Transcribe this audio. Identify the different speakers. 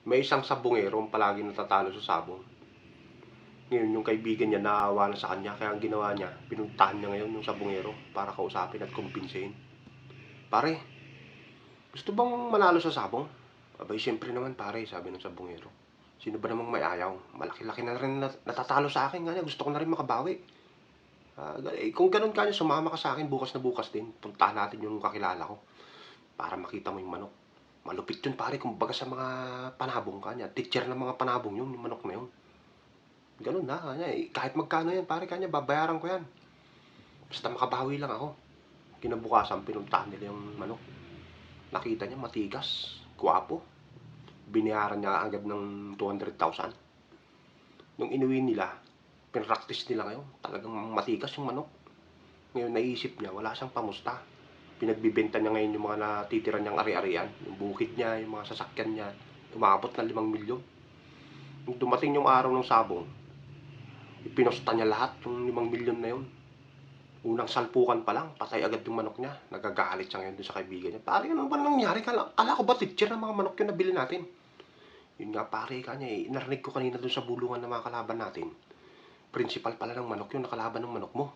Speaker 1: May isang sabongero ang palagi natatalo sa sabong. Ngayon, yung kaibigan niya naawa na sa kanya, kaya ang ginawa niya, pinuntahan niya ngayon yung sabongero para kausapin at kumbinsihin. Pare, gusto bang manalo sa sabong? Abay, siyempre naman pare, sabi ng sabongero. Sino ba namang may ayaw? Malaki-laki na rin natatalo sa akin. Nga gusto ko na rin makabawi. Kung ganun ka niya, sumama ka sa akin bukas na bukas din. Puntahan natin yung kakilala ko para makita mo yung manok. Malupit yun pare, kumbaga sa mga panabong kanya. Teacher ng mga panabong yun, yung manok na yun. Ganun na, kanya. Kahit magkano yan pare, kanya, babayaran ko yan. Basta makabawi lang ako. Kinabukasan, pinuntahan nila yung manok. Nakita niya matigas, guwapo. Binayaran niya agad ng 200,000. Nung inuwi nila, pinractice nila ngayon. Talagang matigas yung manok. Ngayon naisip niya, wala siyang pamusta. Pinagbibenta niya ngayon yung mga natitira niyang ari-arian. Yung bukid niya, yung mga sasakyan niya. Umabot na 5 milyon. Nung dumating yung araw ng sabong, ipinosta niya lahat yung 5 milyon na yun. Unang salpukan pa lang, patay agad yung manok niya. Nagagalit siya ngayon dun sa kaibigan niya. Pare, ano ba nangyari? Kala ko ba teacher ng mga manok yung nabili natin? Yun nga pare, kanya narinig ko kanina dun sa bulungan ng mga kalaban natin. Principal pala ng manok yung nakalaban ng manok mo.